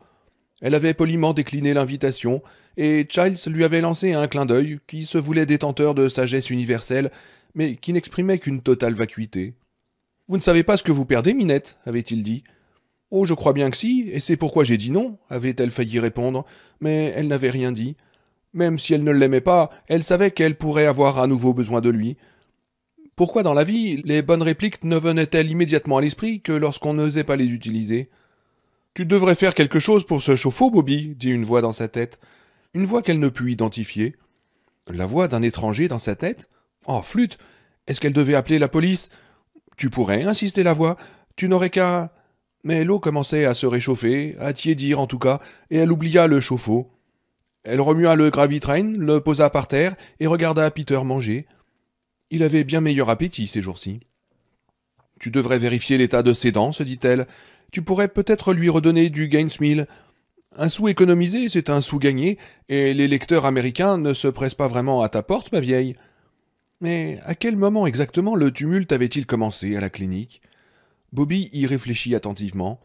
Elle avait poliment décliné l'invitation, et Childs lui avait lancé un clin d'œil qui se voulait détenteur de sagesse universelle, mais qui n'exprimait qu'une totale vacuité. « Vous ne savez pas ce que vous perdez, Minette, avait-il dit. « Oh, je crois bien que si, et c'est pourquoi j'ai dit non, avait-elle failli répondre, mais elle n'avait rien dit. Même si elle ne l'aimait pas, elle savait qu'elle pourrait avoir à nouveau besoin de lui. Pourquoi dans la vie, les bonnes répliques ne venaient-elles immédiatement à l'esprit que lorsqu'on n'osait pas les utiliser ? Tu devrais faire quelque chose pour ce chauffe-eau, Bobby, dit une voix dans sa tête. Une voix qu'elle ne put identifier. La voix d'un étranger dans sa tête ? Oh, flûte ! Est-ce qu'elle devait appeler la police ? Tu pourrais, insistait la voix. Tu n'aurais qu'à... Mais l'eau commençait à se réchauffer, à tiédir en tout cas, et elle oublia le chauffe-eau. Elle remua le gravitrain, le posa par terre et regarda Peter manger. Il avait bien meilleur appétit ces jours-ci. Tu devrais vérifier l'état de ses dents, se dit-elle. Tu pourrais peut-être lui redonner du Gaines Mill. Un sou économisé, c'est un sou gagné, et les lecteurs américains ne se pressent pas vraiment à ta porte, ma vieille. Mais à quel moment exactement le tumulte avait-il commencé à la clinique ? Bobby y réfléchit attentivement.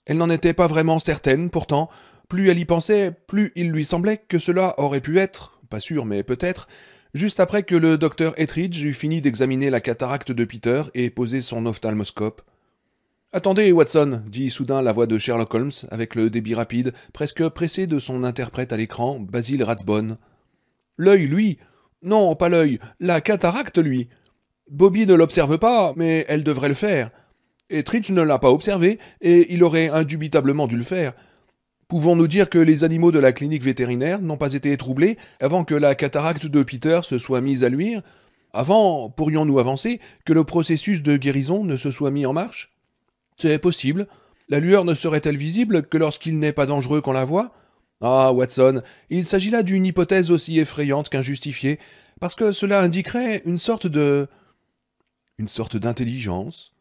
Elle n'en était pas vraiment certaine, pourtant. Plus elle y pensait, plus il lui semblait que cela aurait pu être, pas sûr mais peut-être, juste après que le docteur Ettridge eut fini d'examiner la cataracte de Peter et posé son ophtalmoscope. « Attendez, Watson, dit soudain la voix de Sherlock Holmes, avec le débit rapide, presque pressé de son interprète à l'écran, Basil Rathbone. « L'œil, lui. Non, pas l'œil, la cataracte, lui. Bobby ne l'observe pas, mais elle devrait le faire. Ettridge ne l'a pas observé, et il aurait indubitablement dû le faire. Pouvons-nous dire que les animaux de la clinique vétérinaire n'ont pas été troublés avant que la cataracte de Peter se soit mise à luire ? Avant, pourrions-nous avancer, que le processus de guérison ne se soit mis en marche ? C'est possible. La lueur ne serait-elle visible que lorsqu'il n'est pas dangereux qu'on la voie ? Ah, Watson, il s'agit là d'une hypothèse aussi effrayante qu'injustifiée, parce que cela indiquerait une sorte d'intelligence.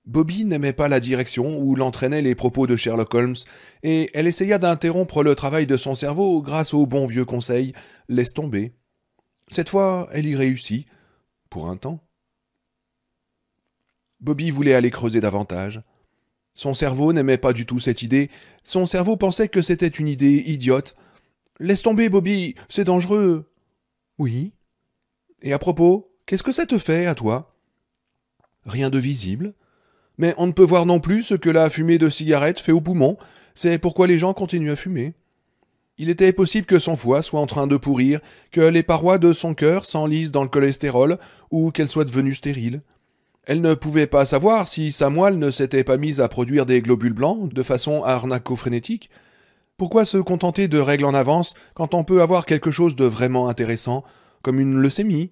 Bobby n'aimait pas la direction où l'entraînaient les propos de Sherlock Holmes, et elle essaya d'interrompre le travail de son cerveau grâce au bon vieux conseil « laisse tomber ». Cette fois, elle y réussit, pour un temps. Bobby voulait aller creuser davantage. Son cerveau n'aimait pas du tout cette idée, son cerveau pensait que c'était une idée idiote. « Laisse tomber, Bobby, c'est dangereux !»« Oui. Et à propos, qu'est-ce que ça te fait, à toi ?»« Rien de visible. » Mais on ne peut voir non plus ce que la fumée de cigarette fait aux poumons, c'est pourquoi les gens continuent à fumer. Il était possible que son foie soit en train de pourrir, que les parois de son cœur s'enlisent dans le cholestérol, ou qu'elle soit devenue stérile. Elle ne pouvait pas savoir si sa moelle ne s'était pas mise à produire des globules blancs de façon arnaco-frénétique. Pourquoi se contenter de règles en avance quand on peut avoir quelque chose de vraiment intéressant, comme une leucémie ?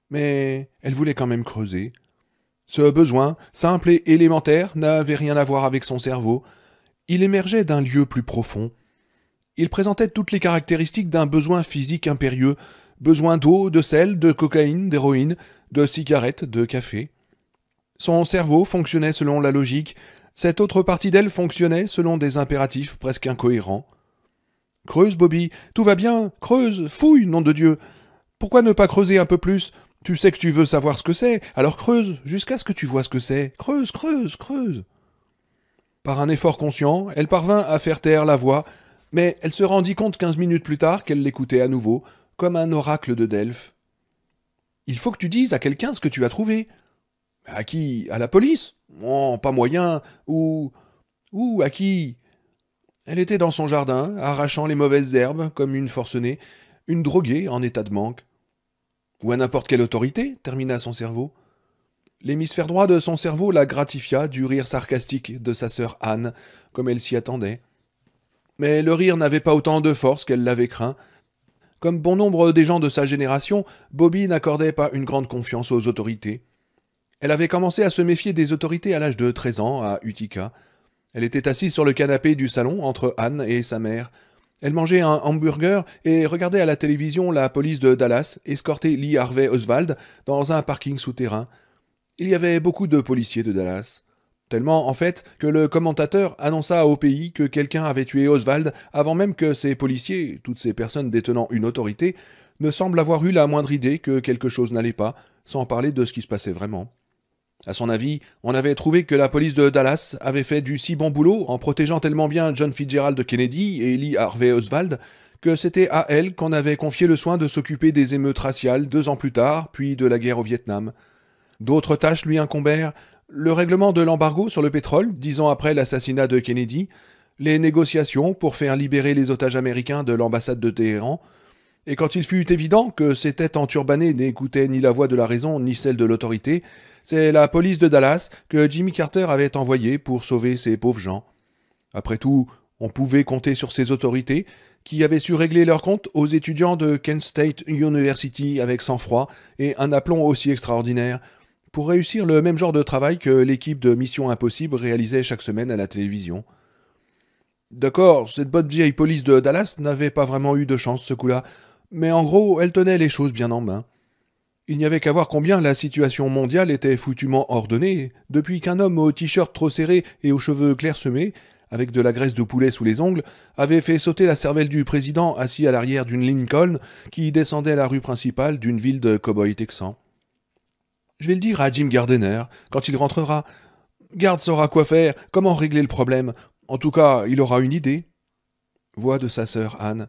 Mais elle voulait quand même creuser. Ce besoin, simple et élémentaire, n'avait rien à voir avec son cerveau. Il émergeait d'un lieu plus profond. Il présentait toutes les caractéristiques d'un besoin physique impérieux, besoin d'eau, de sel, de cocaïne, d'héroïne, de cigarettes, de café. Son cerveau fonctionnait selon la logique, cette autre partie d'elle fonctionnait selon des impératifs presque incohérents. « Creuse, Bobby, tout va bien, creuse, fouille, nom de Dieu. Pourquoi ne pas creuser un peu plus ? Tu sais que tu veux savoir ce que c'est, alors creuse, jusqu'à ce que tu vois ce que c'est. Creuse, creuse, creuse. » Par un effort conscient, elle parvint à faire taire la voix, mais elle se rendit compte 15 minutes plus tard qu'elle l'écoutait à nouveau, comme un oracle de Delphes. « Il faut que tu dises à quelqu'un ce que tu as trouvé. »« À qui ? À la police ? Oh, pas moyen. Ou à qui ?» Elle était dans son jardin, arrachant les mauvaises herbes, comme une forcenée, une droguée en état de manque. Ou à n'importe quelle autorité, termina son cerveau. L'hémisphère droit de son cerveau la gratifia du rire sarcastique de sa sœur Anne, comme elle s'y attendait. Mais le rire n'avait pas autant de force qu'elle l'avait craint. Comme bon nombre des gens de sa génération, Bobby n'accordait pas une grande confiance aux autorités. Elle avait commencé à se méfier des autorités à l'âge de 13 ans, à Utica. Elle était assise sur le canapé du salon entre Anne et sa mère. Elle mangeait un hamburger et regardait à la télévision la police de Dallas escorter Lee Harvey Oswald dans un parking souterrain. Il y avait beaucoup de policiers de Dallas. Tellement, en fait, que le commentateur annonça au pays que quelqu'un avait tué Oswald avant même que ces policiers, toutes ces personnes détenant une autorité, ne semblent avoir eu la moindre idée que quelque chose n'allait pas, sans parler de ce qui se passait vraiment. À son avis, on avait trouvé que la police de Dallas avait fait du si bon boulot en protégeant tellement bien John Fitzgerald Kennedy et Lee Harvey Oswald que c'était à elle qu'on avait confié le soin de s'occuper des émeutes raciales 2 ans plus tard, puis de la guerre au Vietnam. D'autres tâches lui incombèrent: le règlement de l'embargo sur le pétrole 10 ans après l'assassinat de Kennedy, les négociations pour faire libérer les otages américains de l'ambassade de Téhéran, et quand il fut évident que ces têtes enturbanées n'écoutaient ni la voix de la raison ni celle de l'autorité, c'est la police de Dallas que Jimmy Carter avait envoyée pour sauver ces pauvres gens. Après tout, on pouvait compter sur ces autorités qui avaient su régler leurs comptes aux étudiants de Kent State University avec sang-froid et un aplomb aussi extraordinaire pour réussir le même genre de travail que l'équipe de Mission Impossible réalisait chaque semaine à la télévision. D'accord, cette bonne vieille police de Dallas n'avait pas vraiment eu de chance ce coup-là, mais en gros, elle tenait les choses bien en main. Il n'y avait qu'à voir combien la situation mondiale était foutument ordonnée, depuis qu'un homme au t-shirt trop serré et aux cheveux clairsemés, avec de la graisse de poulet sous les ongles, avait fait sauter la cervelle du président assis à l'arrière d'une Lincoln qui descendait la rue principale d'une ville de cow-boys texans. Je vais le dire à Jim Gardiner, quand il rentrera. Gard saura quoi faire, comment régler le problème. En tout cas, il aura une idée. Voix de sa sœur Anne.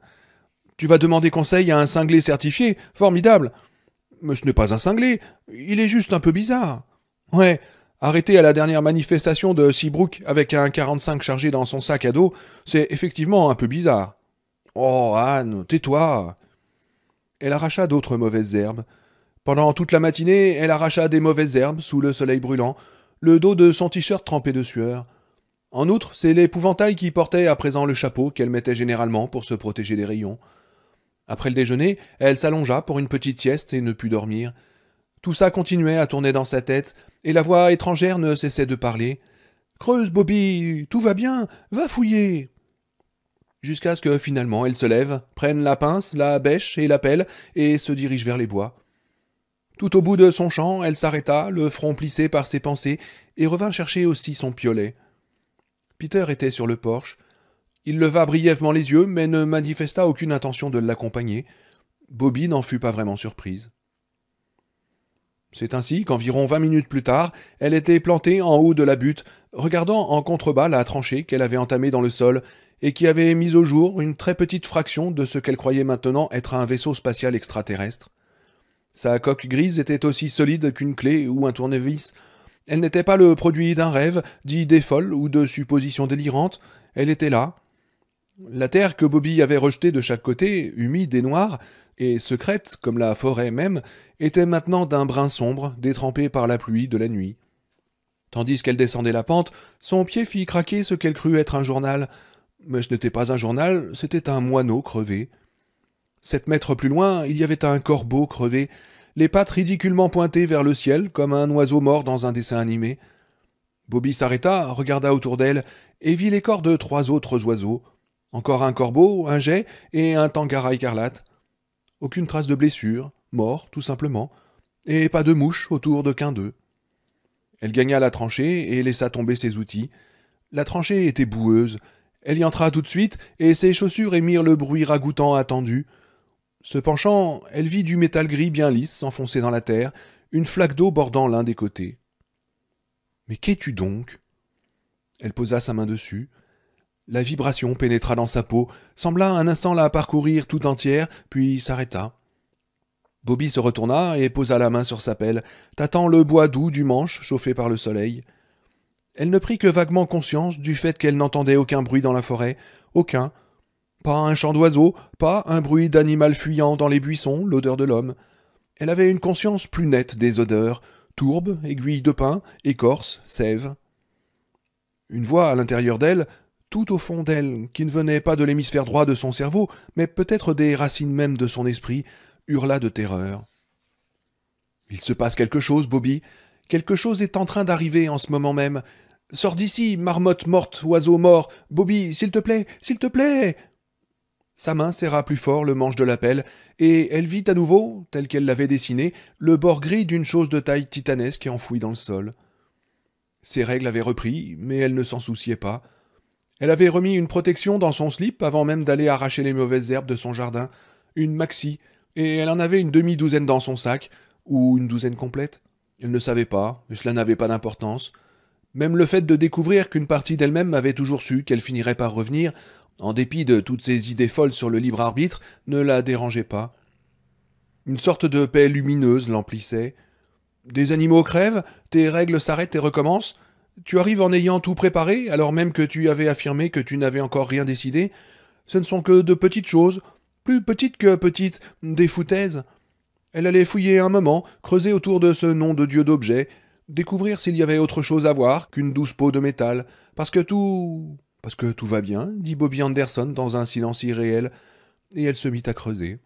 Tu vas demander conseil à un cinglé certifié? Formidable. Mais ce n'est pas un cinglé, il est juste un peu bizarre. Ouais, arrêté à la dernière manifestation de Seabrook avec un 45 chargé dans son sac à dos, c'est effectivement un peu bizarre. Oh, Anne, tais-toi. Elle arracha d'autres mauvaises herbes. Pendant toute la matinée, elle arracha des mauvaises herbes sous le soleil brûlant, le dos de son t-shirt trempé de sueur. En outre, c'est l'épouvantail qui portait à présent le chapeau qu'elle mettait généralement pour se protéger des rayons. Après le déjeuner, elle s'allongea pour une petite sieste et ne put dormir. Tout ça continuait à tourner dans sa tête, et la voix étrangère ne cessait de parler. « Creuse, Bobby, tout va bien, va fouiller !» Jusqu'à ce que finalement elle se lève, prenne la pince, la bêche et la pelle, et se dirige vers les bois. Tout au bout de son champ, elle s'arrêta, le front plissé par ses pensées, et revint chercher aussi son piolet. Peter était sur le porche. Il leva brièvement les yeux, mais ne manifesta aucune intention de l'accompagner. Bobby n'en fut pas vraiment surprise. C'est ainsi qu'environ 20 minutes plus tard, elle était plantée en haut de la butte, regardant en contrebas la tranchée qu'elle avait entamée dans le sol et qui avait mis au jour une très petite fraction de ce qu'elle croyait maintenant être un vaisseau spatial extraterrestre. Sa coque grise était aussi solide qu'une clé ou un tournevis. Elle n'était pas le produit d'un rêve, d'idées folles ou de suppositions délirantes. Elle était là. La terre que Bobby avait rejetée de chaque côté, humide et noire, et secrète comme la forêt même, était maintenant d'un brun sombre, détrempé par la pluie de la nuit. Tandis qu'elle descendait la pente, son pied fit craquer ce qu'elle crut être un journal. Mais ce n'était pas un journal, c'était un moineau crevé. 7 mètres plus loin, il y avait un corbeau crevé, les pattes ridiculement pointées vers le ciel, comme un oiseau mort dans un dessin animé. Bobby s'arrêta, regarda autour d'elle, et vit les corps de 3 autres oiseaux. Encore un corbeau, un geai et un tangara écarlate. Aucune trace de blessure, mort, tout simplement, et pas de mouche autour d'aucun d'eux. Elle gagna la tranchée et laissa tomber ses outils. La tranchée était boueuse. Elle y entra tout de suite, et ses chaussures émirent le bruit ragoûtant attendu. Se penchant, elle vit du métal gris bien lisse s'enfoncer dans la terre, une flaque d'eau bordant l'un des côtés. « Mais qu'es-tu donc ?» Elle posa sa main dessus. La vibration pénétra dans sa peau, sembla un instant la parcourir tout entière, puis s'arrêta. Bobby se retourna et posa la main sur sa pelle, tâtant le bois doux du manche chauffé par le soleil. Elle ne prit que vaguement conscience du fait qu'elle n'entendait aucun bruit dans la forêt, aucun. Pas un chant d'oiseau, pas un bruit d'animal fuyant dans les buissons, l'odeur de l'homme. Elle avait une conscience plus nette des odeurs, tourbe, aiguille de pin, écorce, sève. Une voix à l'intérieur d'elle, tout au fond d'elle, qui ne venait pas de l'hémisphère droit de son cerveau, mais peut-être des racines même de son esprit, hurla de terreur. « Il se passe quelque chose, Bobby. Quelque chose est en train d'arriver en ce moment même. Sors d'ici, marmotte morte, oiseau mort. Bobby, s'il te plaît, s'il te plaît !» Sa main serra plus fort le manche de la pelle, et elle vit à nouveau, tel qu'elle l'avait dessiné, le bord gris d'une chose de taille titanesque enfouie dans le sol. Ses règles avaient repris, mais elle ne s'en souciait pas. Elle avait remis une protection dans son slip avant même d'aller arracher les mauvaises herbes de son jardin, une maxi, et elle en avait une demi-douzaine dans son sac, ou une douzaine complète. Elle ne savait pas, et cela n'avait pas d'importance. Même le fait de découvrir qu'une partie d'elle-même avait toujours su qu'elle finirait par revenir, en dépit de toutes ses idées folles sur le libre arbitre, ne la dérangeait pas. Une sorte de paix lumineuse l'emplissait. Des animaux crèvent, tes règles s'arrêtent et recommencent. Tu arrives en ayant tout préparé, alors même que tu avais affirmé que tu n'avais encore rien décidé. Ce ne sont que de petites choses, plus petites que petites, des foutaises. Elle allait fouiller un moment, creuser autour de ce nom de dieu d'objet, découvrir s'il y avait autre chose à voir qu'une douce peau de métal, parce que tout va bien, dit Bobby Anderson dans un silence irréel, et elle se mit à creuser.